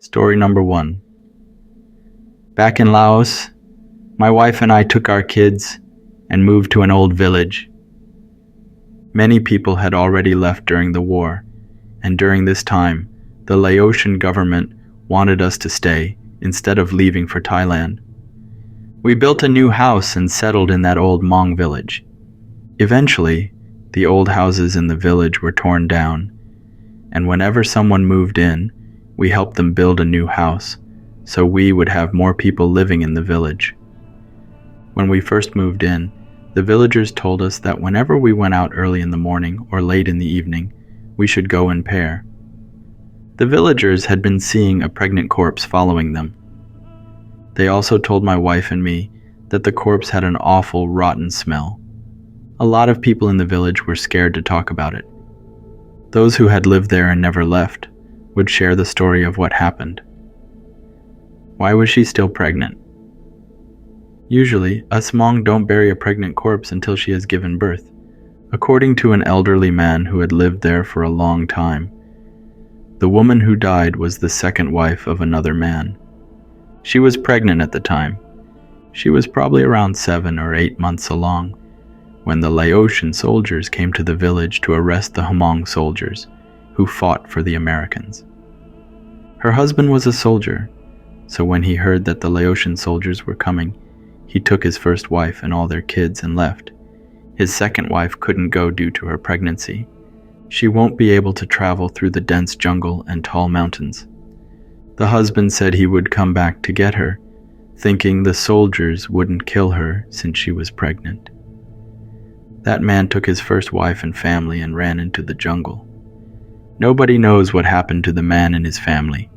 Story number 1. Back in Laos, my wife and I took our kids and moved to an old village. Many people had already left during the war, and during this time, the Laotian government wanted us to stay instead of leaving for Thailand. We built a new house and settled in that old Hmong village. Eventually, the old houses in the village were torn down, and whenever someone moved in, we helped them build a new house, so we would have more people living in the village. When we first moved in, the villagers told us that whenever we went out early in the morning or late in the evening, we should go in pair. The villagers had been seeing a pregnant corpse following them. They also told my wife and me that the corpse had an awful, rotten smell. A lot of people in the village were scared to talk about it. Those who had lived there and never left would share the story of what happened. Why was she still pregnant? Usually, us Hmong don't bury a pregnant corpse until she has given birth, according to an elderly man who had lived there for a long time. The woman who died was the second wife of another man. She was pregnant at the time. She was probably around 7 or 8 months along when the Laotian soldiers came to the village to arrest the Hmong soldiers who fought for the Americans. Her husband was a soldier, so when he heard that the Laotian soldiers were coming, he took his first wife and all their kids and left. His second wife couldn't go due to her pregnancy. She won't be able to travel through the dense jungle and tall mountains. The husband said he would come back to get her, thinking the soldiers wouldn't kill her since she was pregnant. That man took his first wife and family and ran into the jungle. Nobody knows what happened to the man and his family.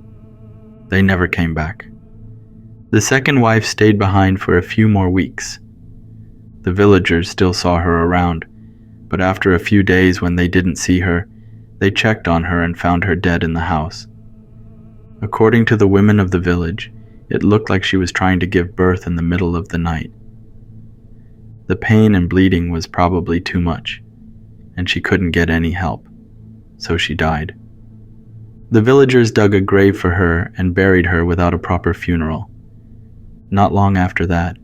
They never came back. The second wife stayed behind for a few more weeks. The villagers still saw her around, but after a few days when they didn't see her, they checked on her and found her dead in the house. According to the women of the village, it looked like she was trying to give birth in the middle of the night. The pain and bleeding was probably too much, and she couldn't get any help, so she died. The villagers dug a grave for her and buried her without a proper funeral. Not long after that,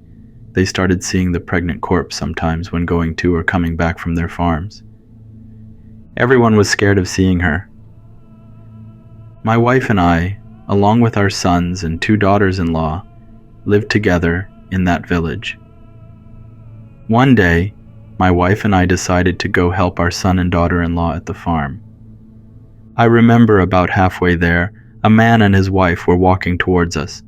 they started seeing the pregnant corpse sometimes when going to or coming back from their farms. Everyone was scared of seeing her. My wife and I, along with our sons and 2 daughters-in-law, lived together in that village. One day, my wife and I decided to go help our son and daughter-in-law at the farm. I remember about halfway there, a man and his wife were walking towards us.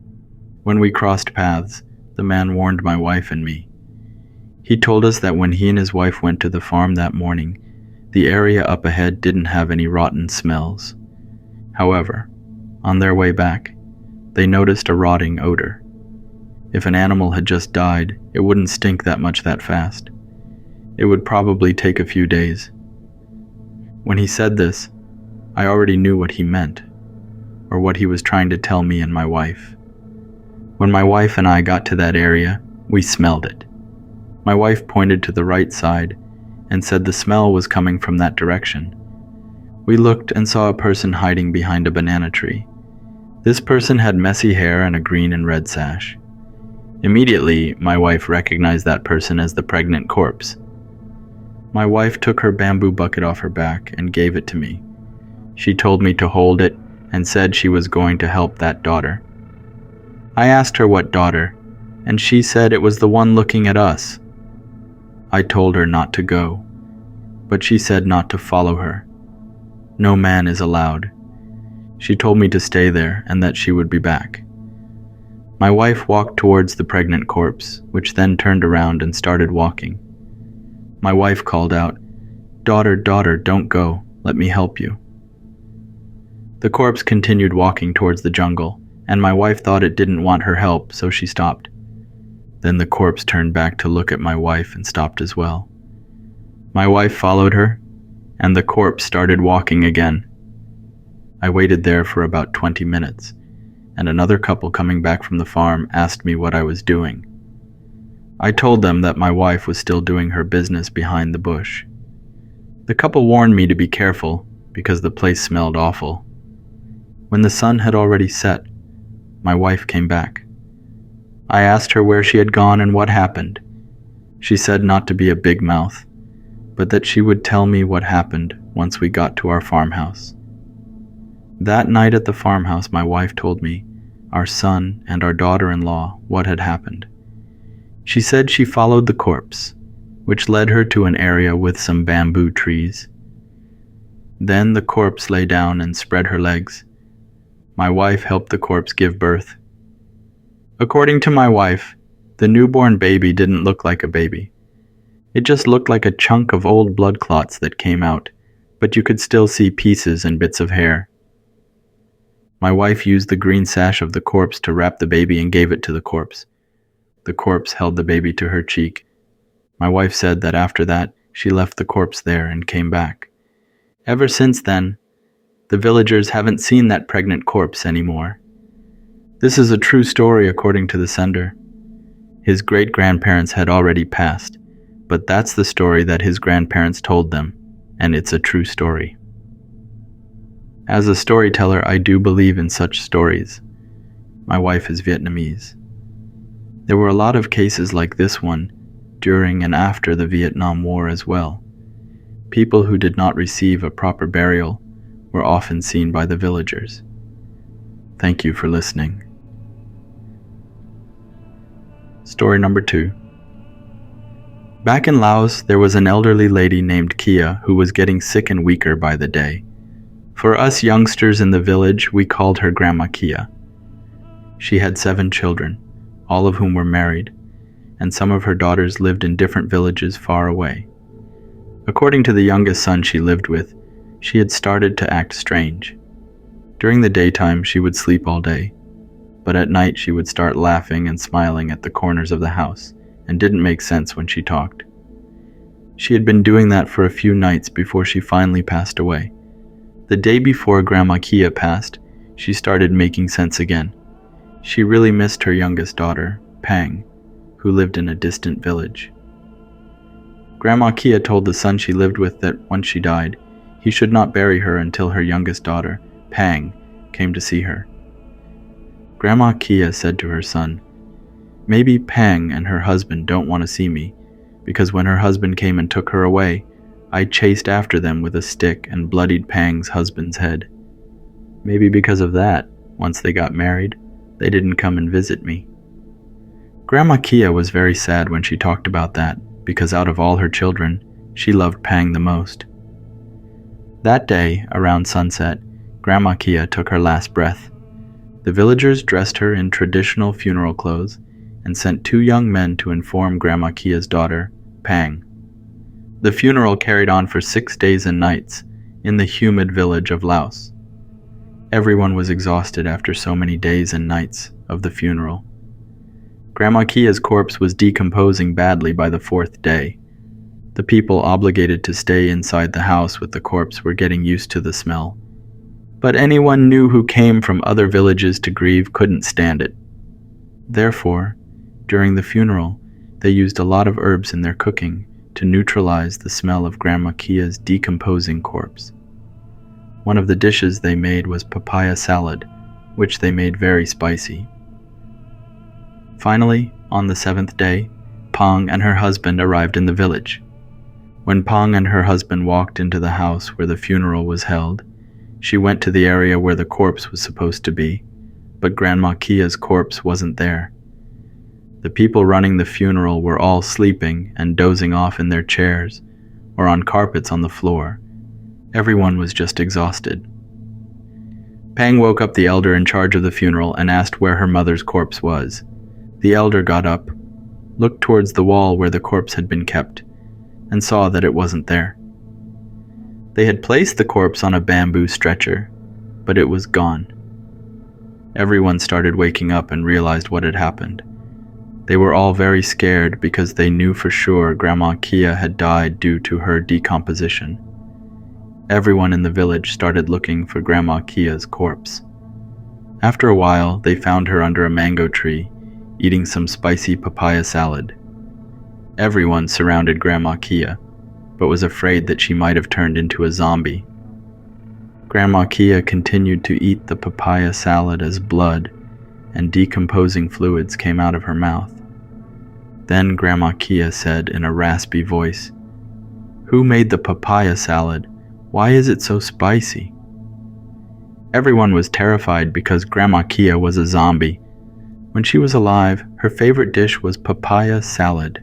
When we crossed paths, the man warned my wife and me. He told us that when he and his wife went to the farm that morning, the area up ahead didn't have any rotten smells. However, on their way back, they noticed a rotting odor. If an animal had just died, it wouldn't stink that much that fast. It would probably take a few days. When he said this, I already knew what he meant, or what he was trying to tell me and my wife. When my wife and I got to that area, we smelled it. My wife pointed to the right side and said the smell was coming from that direction. We looked and saw a person hiding behind a banana tree. This person had messy hair and a green and red sash. Immediately, my wife recognized that person as the pregnant corpse. My wife took her bamboo bucket off her back and gave it to me. She told me to hold it and said she was going to help that daughter. I asked her what daughter, and she said it was the one looking at us. I told her not to go, but she said not to follow her. No man is allowed. She told me to stay there and that she would be back. My wife walked towards the pregnant corpse, which then turned around and started walking. My wife called out, "Daughter, daughter, don't go. Let me help you." The corpse continued walking towards the jungle, and my wife thought it didn't want her help, so she stopped. Then the corpse turned back to look at my wife and stopped as well. My wife followed her, and the corpse started walking again. I waited there for about 20 minutes, and another couple coming back from the farm asked me what I was doing. I told them that my wife was still doing her business behind the bush. The couple warned me to be careful because the place smelled awful. When the sun had already set, my wife came back. I asked her where she had gone and what happened. She said not to be a big mouth, but that she would tell me what happened once we got to our farmhouse. That night at the farmhouse, my wife told me, our son and our daughter-in-law, what had happened. She said she followed the corpse, which led her to an area with some bamboo trees. Then the corpse lay down and spread her legs. My wife helped the corpse give birth. According to my wife, the newborn baby didn't look like a baby. It just looked like a chunk of old blood clots that came out, but you could still see pieces and bits of hair. My wife used the green sash of the corpse to wrap the baby and gave it to the corpse. The corpse held the baby to her cheek. My wife said that after that, she left the corpse there and came back. Ever since then, the villagers haven't seen that pregnant corpse anymore. This is a true story according to the sender. His great-grandparents had already passed, but that's the story that his grandparents told them, and it's a true story. As a storyteller, I do believe in such stories. My wife is Vietnamese. There were a lot of cases like this one during and after the Vietnam War as well. People who did not receive a proper burial were often seen by the villagers. Thank you for listening. Story number 2. Back in Laos, there was an elderly lady named Kia who was getting sick and weaker by the day. For us youngsters in the village, we called her Grandma Kia. She had 7 children, all of whom were married, and some of her daughters lived in different villages far away. According to the youngest son she lived with, she had started to act strange. During the daytime, she would sleep all day, but at night she would start laughing and smiling at the corners of the house, and didn't make sense when she talked. She had been doing that for a few nights before she finally passed away. The day before Grandma Kia passed, she started making sense again. She really missed her youngest daughter, Pang, who lived in a distant village. Grandma Kia told the son she lived with that once she died, he should not bury her until her youngest daughter, Pang, came to see her. Grandma Kia said to her son, "Maybe Pang and her husband don't want to see me, because when her husband came and took her away, I chased after them with a stick and bloodied Pang's husband's head. Maybe because of that, once they got married, they didn't come and visit me." Grandma Kia was very sad when she talked about that, because out of all her children, she loved Pang the most. That day, around sunset, Grandma Kia took her last breath. The villagers dressed her in traditional funeral clothes and sent 2 young men to inform Grandma Kia's daughter, Pang. The funeral carried on for 6 days and nights in the humid village of Laos. Everyone was exhausted after so many days and nights of the funeral. Grandma Kia's corpse was decomposing badly by the 4th day. The people obligated to stay inside the house with the corpse were getting used to the smell. But anyone new who came from other villages to grieve couldn't stand it. Therefore, during the funeral, they used a lot of herbs in their cooking to neutralize the smell of Grandma Kia's decomposing corpse. One of the dishes they made was papaya salad, which they made very spicy. Finally, on the 7th day, Pang and her husband arrived in the village. When Pang and her husband walked into the house where the funeral was held, she went to the area where the corpse was supposed to be, but Grandma Kia's corpse wasn't there. The people running the funeral were all sleeping and dozing off in their chairs or on carpets on the floor. Everyone was just exhausted. Pang woke up the elder in charge of the funeral and asked where her mother's corpse was. The elder got up, looked towards the wall where the corpse had been kept, and saw that it wasn't there. They had placed the corpse on a bamboo stretcher, but it was gone. Everyone started waking up and realized what had happened. They were all very scared because they knew for sure Grandma Kia had died due to her decomposition. Everyone in the village started looking for Grandma Kia's corpse. After a while, they found her under a mango tree, eating some spicy papaya salad. Everyone surrounded Grandma Kia, but was afraid that she might have turned into a zombie. Grandma Kia continued to eat the papaya salad as blood and decomposing fluids came out of her mouth. Then Grandma Kia said in a raspy voice, "Who made the papaya salad? Why is it so spicy?" Everyone was terrified because Grandma Kia was a zombie. When she was alive, her favorite dish was papaya salad.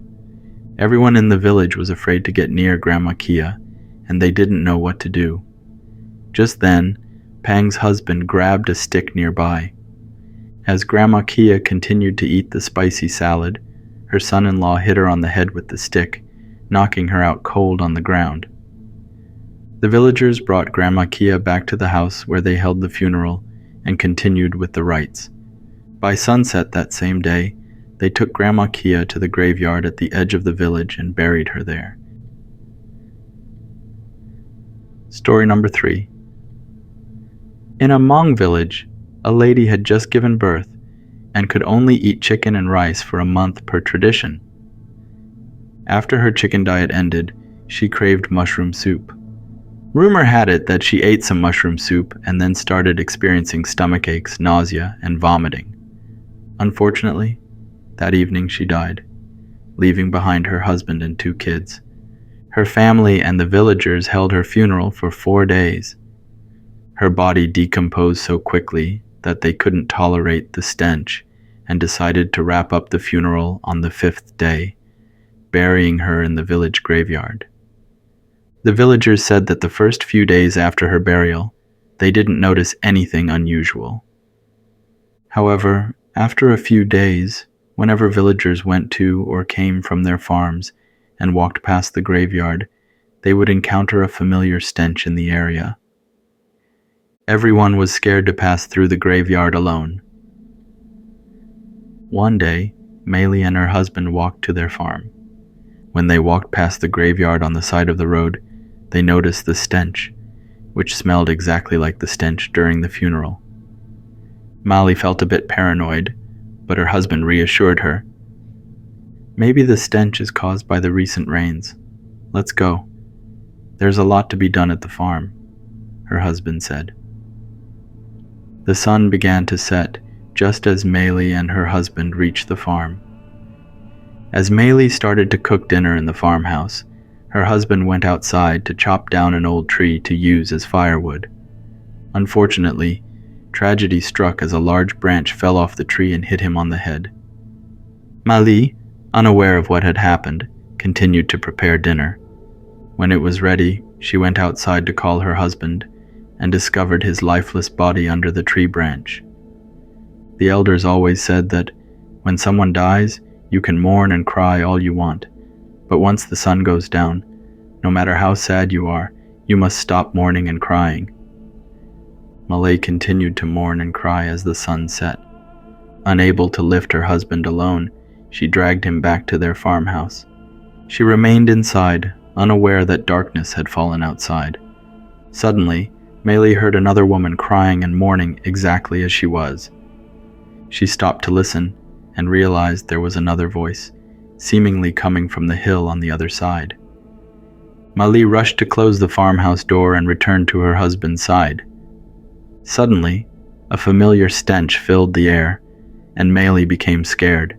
Everyone in the village was afraid to get near Grandma Kia, and they didn't know what to do. Just then, Pang's husband grabbed a stick nearby. As Grandma Kia continued to eat the spicy salad, her son-in-law hit her on the head with the stick, knocking her out cold on the ground. The villagers brought Grandma Kia back to the house where they held the funeral and continued with the rites. By sunset that same day, they took Grandma Kia to the graveyard at the edge of the village and buried her there. Story number 3. In a Hmong village, a lady had just given birth and could only eat chicken and rice for a month per tradition. After her chicken diet ended, she craved mushroom soup. Rumor had it that she ate some mushroom soup and then started experiencing stomach aches, nausea, and vomiting. Unfortunately, that evening she died, leaving behind her husband and 2 kids. Her family and the villagers held her funeral for 4 days. Her body decomposed so quickly that they couldn't tolerate the stench and decided to wrap up the funeral on the 5th day, burying her in the village graveyard. The villagers said that the first few days after her burial, they didn't notice anything unusual. However, after a few days, whenever villagers went to or came from their farms and walked past the graveyard, they would encounter a familiar stench in the area. Everyone was scared to pass through the graveyard alone. One day, Maylee and her husband walked to their farm. When they walked past the graveyard on the side of the road, they noticed the stench, which smelled exactly like the stench during the funeral. Molly felt a bit paranoid, but her husband reassured her. "Maybe the stench is caused by the recent rains. Let's go. There's a lot to be done at the farm," her husband said. The sun began to set just as Maylee and her husband reached the farm. As Maylee started to cook dinner in the farmhouse, her husband went outside to chop down an old tree to use as firewood. Unfortunately, tragedy struck as a large branch fell off the tree and hit him on the head. Maylee, unaware of what had happened, continued to prepare dinner. When it was ready, she went outside to call her husband and discovered his lifeless body under the tree branch. The elders always said that when someone dies, you can mourn and cry all you want, but once the sun goes down, no matter how sad you are, you must stop mourning and crying. Malay continued to mourn and cry as the sun set. Unable to lift her husband alone, she dragged him back to their farmhouse. She remained inside, unaware that darkness had fallen outside. Suddenly, Maylee heard another woman crying and mourning exactly as she was. She stopped to listen and realized there was another voice, seemingly coming from the hill on the other side. Maylee rushed to close the farmhouse door and returned to her husband's side. Suddenly, a familiar stench filled the air, and Maylee became scared.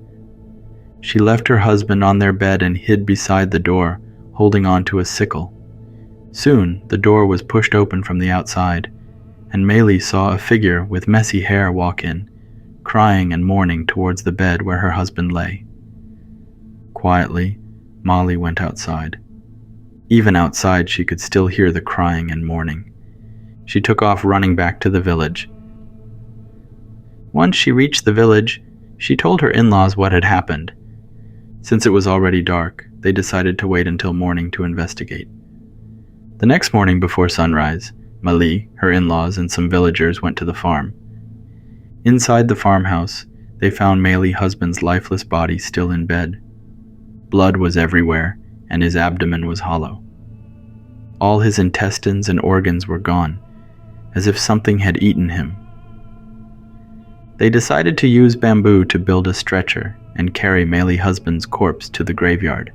She left her husband on their bed and hid beside the door, holding on to a sickle. Soon, the door was pushed open from the outside, and Maylee saw a figure with messy hair walk in, crying and mourning towards the bed where her husband lay. Quietly, Molly went outside. Even outside, she could still hear the crying and mourning. She took off running back to the village. Once she reached the village, she told her in-laws what had happened. Since it was already dark, they decided to wait until morning to investigate. The next morning before sunrise, Mali, her in-laws, and some villagers went to the farm. Inside the farmhouse, they found Maylee's husband's lifeless body still in bed. Blood was everywhere, and his abdomen was hollow. All his intestines and organs were gone, as if something had eaten him. They decided to use bamboo to build a stretcher and carry Maylee's husband's corpse to the graveyard.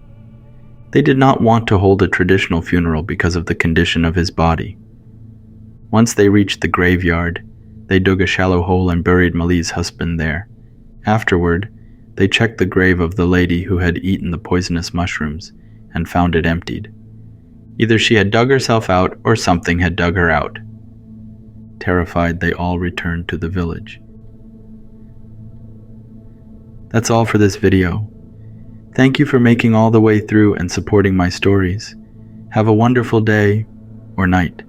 They did not want to hold a traditional funeral because of the condition of his body. Once they reached the graveyard, they dug a shallow hole and buried Malie's husband there. Afterward, they checked the grave of the lady who had eaten the poisonous mushrooms and found it emptied. Either she had dug herself out or something had dug her out. Terrified, they all returned to the village. That's all for this video. Thank you for making all the way through and supporting my stories. Have a wonderful day or night.